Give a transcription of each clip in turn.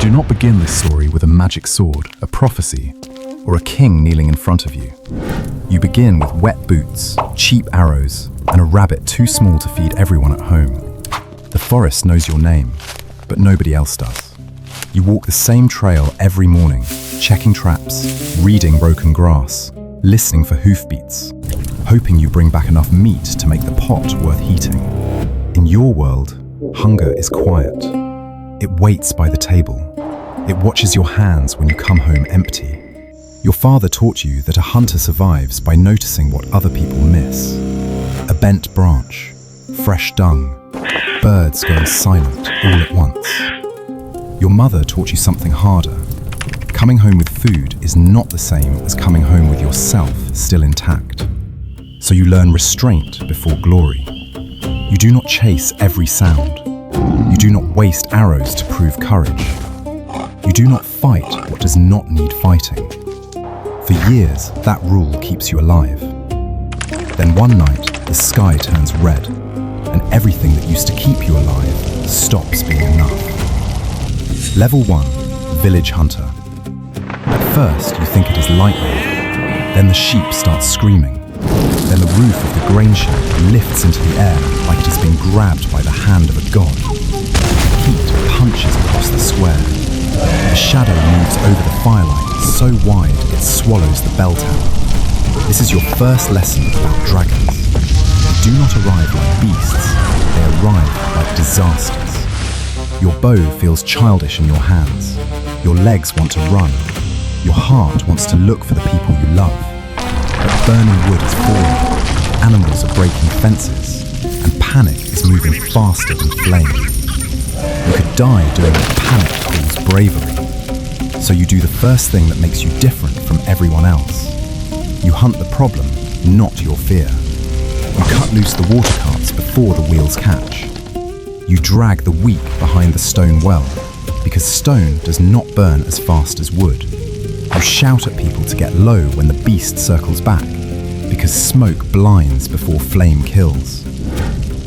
do not begin this story with a magic sword, a prophecy, or a king kneeling in front of you. You begin with wet boots, cheap arrows, and a rabbit too small to feed everyone at home. The forest knows your name, but nobody else does. You walk the same trail every morning, checking traps, reading broken grass, listening for hoofbeats, hoping you bring back enough meat to make the pot worth heating. In your world, hunger is quiet. It waits by the table. It watches your hands when you come home empty. Your father taught you that a hunter survives by noticing what other people miss. A bent branch, fresh dung, birds going silent all at once. Your mother taught you something harder. Coming home with food is not the same as coming home with yourself still intact. So you learn restraint before glory. You do not chase every sound. You do not waste arrows to prove courage. You do not fight what does not need fighting. For years, that rule keeps you alive. Then one night, the sky turns red, and everything that used to keep you alive stops being enough. Level 1, Village Hunter. At first, you think it is lightning. Then the sheep start screaming. Then the roof of the grain shed lifts into the air like it has been grabbed by the hand of a god. Heat punches across the square. A shadow moves over the firelight so wide it swallows the bell tower. This is your first lesson about dragons. They do not arrive like beasts, they arrive like disasters. Your bow feels childish in your hands. Your legs want to run. Your heart wants to look for the people you love. But burning wood is falling, animals are breaking fences, and panic is moving faster than flame. You could die doing what panic calls bravery. So you do the first thing that makes you different from everyone else. You hunt the problem, not your fear. You cut loose the water carts before the wheels catch. You drag the weak behind the stone well, because stone does not burn as fast as wood. You shout at people to get low when the beast circles back, because smoke blinds before flame kills.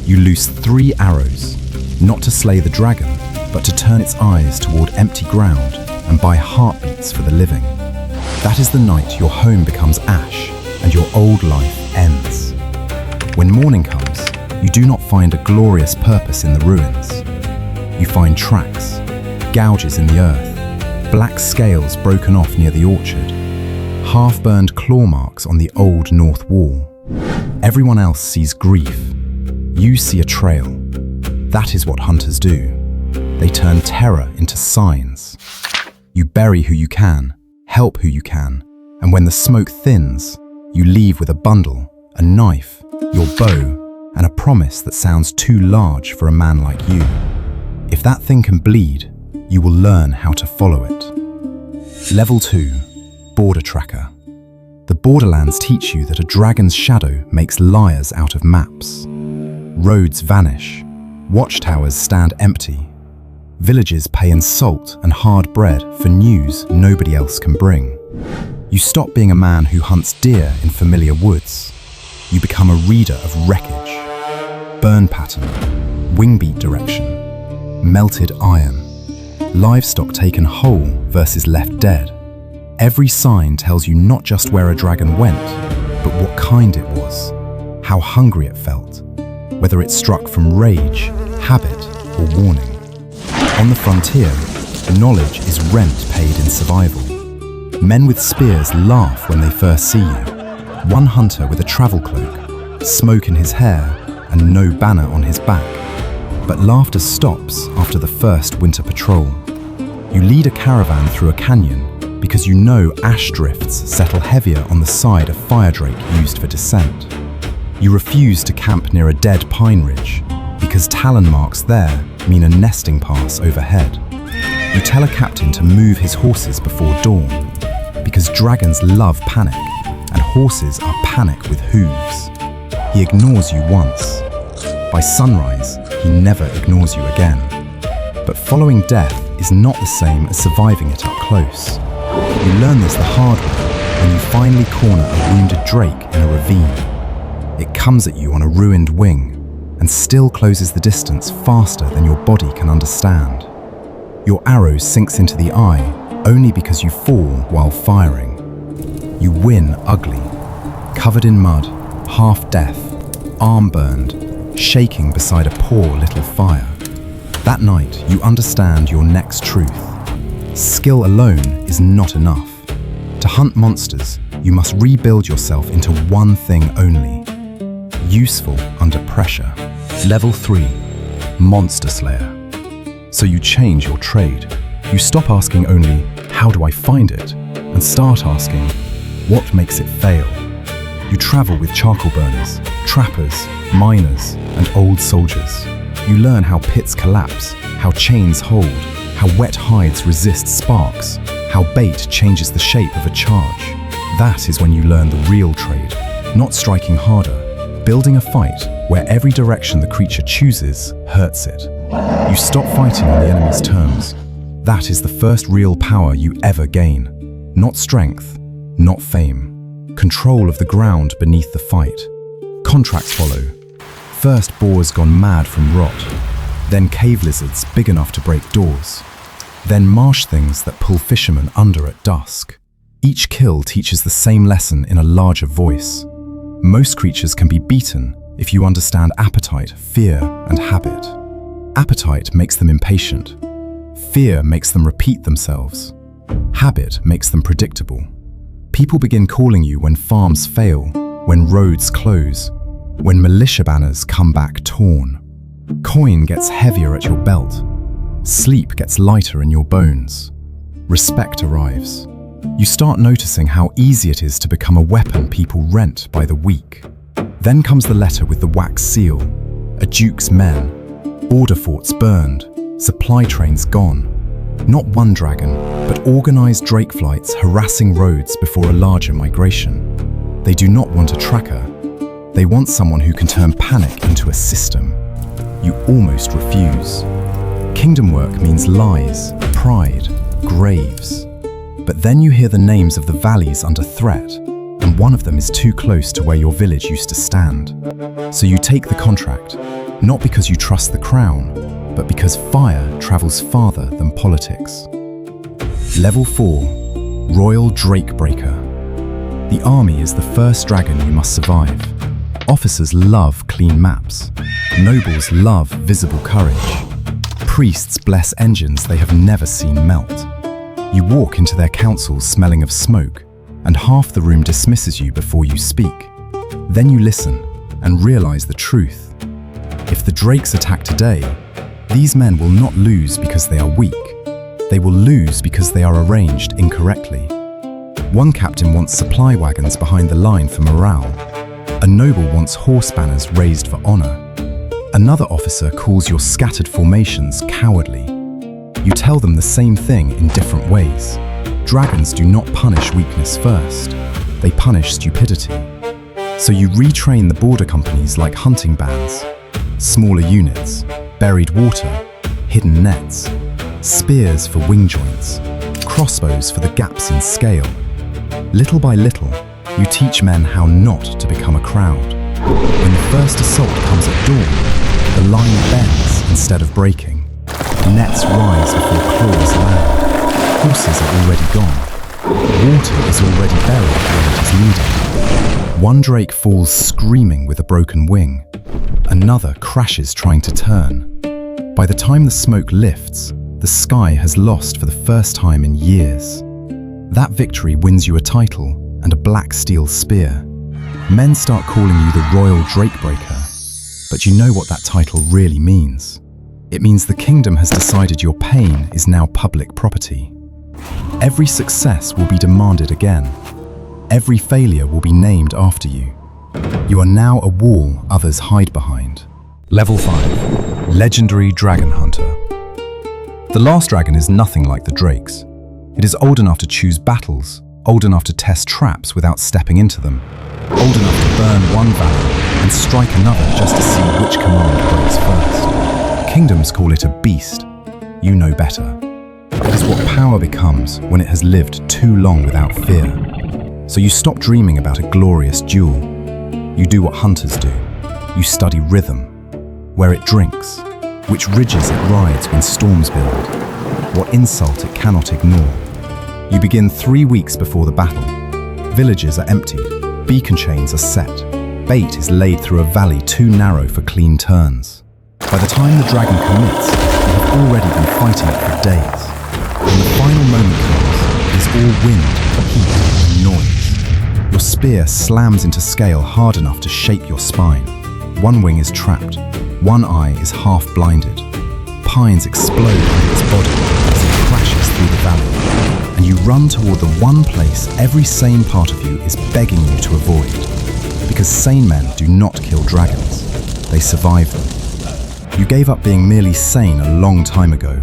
You loose 3 arrows, not to slay the dragon, but to turn its eyes toward empty ground and buy heartbeats for the living. That is the night your home becomes ash and your old life ends. When morning comes, you do not find a glorious purpose in the ruins. You find tracks, gouges in the earth, black scales broken off near the orchard, half-burned claw marks on the old north wall. Everyone else sees grief. You see a trail. That is what hunters do. They turn terror into signs. You bury who you can, help who you can, and when the smoke thins, you leave with a bundle, a knife, your bow, and a promise that sounds too large for a man like you. If that thing can bleed, you will learn how to follow it. Level 2, Border Tracker. The Borderlands teach you that a dragon's shadow makes liars out of maps. Roads vanish. Watchtowers stand empty. Villages pay in salt and hard bread for news nobody else can bring. You stop being a man who hunts deer in familiar woods. You become a reader of wreckage. Burn pattern, wingbeat direction, melted iron, livestock taken whole versus left dead. Every sign tells you not just where a dragon went, but what kind it was, how hungry it felt, whether it struck from rage, habit, or warning. On the frontier, knowledge is rent paid in survival. Men with spears laugh when they first see you. One hunter with a travel cloak, smoke in his hair, and no banner on his back. But laughter stops after the first winter patrol. You lead a caravan through a canyon because you know ash drifts settle heavier on the side of firedrake used for descent. You refuse to camp near a dead pine ridge because talon marks there mean a nesting pass overhead. You tell a captain to move his horses before dawn because dragons love panic and horses are panic with hooves. He ignores you once. By sunrise, he never ignores you again. But following death is not the same as surviving it up close. You learn this the hard way when you finally corner a wounded drake in a ravine. It comes at you on a ruined wing and still closes the distance faster than your body can understand. Your arrow sinks into the eye only because you fall while firing. You win ugly, covered in mud, half death, arm burned, shaking beside a poor little fire. That night, you understand your next truth. Skill alone is not enough. To hunt monsters, you must rebuild yourself into one thing only: useful under pressure. Level 3, Monster Slayer. So you change your trade. You stop asking only, how do I find it? And start asking, what makes it fail? You travel with charcoal burners, trappers, miners, and old soldiers. You learn how pits collapse, how chains hold, how wet hides resist sparks, how bait changes the shape of a charge. That is when you learn the real trade, not striking harder, building a fight where every direction the creature chooses hurts it. You stop fighting on the enemy's terms. That is the first real power you ever gain. Not strength, not fame. Control of the ground beneath the fight. Contracts follow. First boars gone mad from rot. Then cave lizards big enough to break doors. Then marsh things that pull fishermen under at dusk. Each kill teaches the same lesson in a larger voice. Most creatures can be beaten if you understand appetite, fear, and habit. Appetite makes them impatient. Fear makes them repeat themselves. Habit makes them predictable. People begin calling you when farms fail, when roads close, when militia banners come back torn. Coin gets heavier at your belt. Sleep gets lighter in your bones. Respect arrives. You start noticing how easy it is to become a weapon people rent by the week. Then comes the letter with the wax seal. A duke's men. Border forts burned. Supply trains gone. Not one dragon, but organized drake flights harassing roads before a larger migration. They do not want a tracker. They want someone who can turn panic into a system. You almost refuse. Kingdom work means lies, pride, graves. But then you hear the names of the valleys under threat, and one of them is too close to where your village used to stand. So you take the contract, not because you trust the crown, but because fire travels farther than politics. Level 4, Royal Drakebreaker. The army is the first dragon you must survive. Officers love clean maps. Nobles love visible courage. Priests bless engines they have never seen melt. You walk into their councils smelling of smoke, and half the room dismisses you before you speak. Then you listen and realize the truth. If the drakes attack today, these men will not lose because they are weak. They will lose because they are arranged incorrectly. One captain wants supply wagons behind the line for morale. A noble wants horse banners raised for honor. Another officer calls your scattered formations cowardly. You tell them the same thing in different ways. Dragons do not punish weakness first. They punish stupidity. So you retrain the border companies like hunting bands. Smaller units, buried water, hidden nets, spears for wing joints, crossbows for the gaps in scale. Little by little, you teach men how not to become a crowd. When the first assault comes at dawn, the line bends instead of breaking. Nets rise before claws land. Horses are already gone. Water is already buried where it is needed. One drake falls screaming with a broken wing. Another crashes trying to turn. By the time the smoke lifts, the sky has lost for the first time in years. That victory wins you a title and a black steel spear. Men start calling you the Royal Drakebreaker, but you know what that title really means. It means the kingdom has decided your pain is now public property. Every success will be demanded again. Every failure will be named after you. You are now a wall others hide behind. Level 5, Legendary Dragon Hunter. The last dragon is nothing like the drakes. It is old enough to choose battles, old enough to test traps without stepping into them, old enough to burn one valley and strike another just to see which command breaks first. Kingdoms call it a beast. You know better. It is what power becomes when it has lived too long without fear. So you stop dreaming about a glorious duel. You do what hunters do. You study rhythm, where it drinks, which ridges it rides when storms build, what insult it cannot ignore. You begin 3 weeks before the battle. Villages are emptied, beacon chains are set, bait is laid through a valley too narrow for clean turns. By the time the dragon commits, you have already been fighting it for days. When the final moment comes, it is all wind, heat, and noise. Your spear slams into scale hard enough to shake your spine. One wing is trapped, one eye is half blinded. Pines explode under its body as it crashes through the valley, and you run toward the one place every sane part of you is begging you to avoid. Because sane men do not kill dragons, they survive them. You gave up being merely sane a long time ago.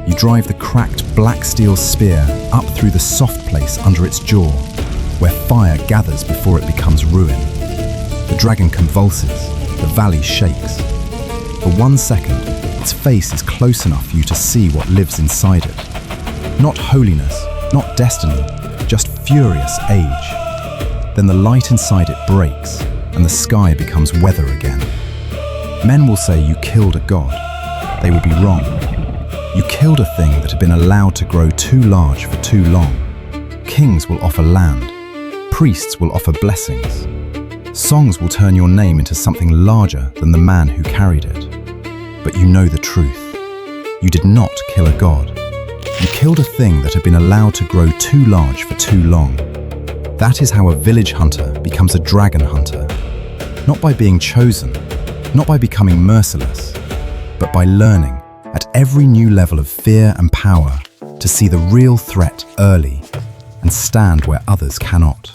You drive the cracked black steel spear up through the soft place under its jaw, where fire gathers before it becomes ruin. The dragon convulses, the valley shakes. For 1 second, its face is close enough for you to see what lives inside it. Not holiness, not destiny, just furious age. Then the light inside it breaks, and the sky becomes weather again. Men will say you killed a god. They will be wrong. You killed a thing that had been allowed to grow too large for too long. Kings will offer land. Priests will offer blessings. Songs will turn your name into something larger than the man who carried it. But you know the truth. You did not kill a god. You killed a thing that had been allowed to grow too large for too long. That is how a village hunter becomes a dragon hunter. Not by being chosen, not by becoming merciless, but by learning, at every new level of fear and power, to see the real threat early and stand where others cannot.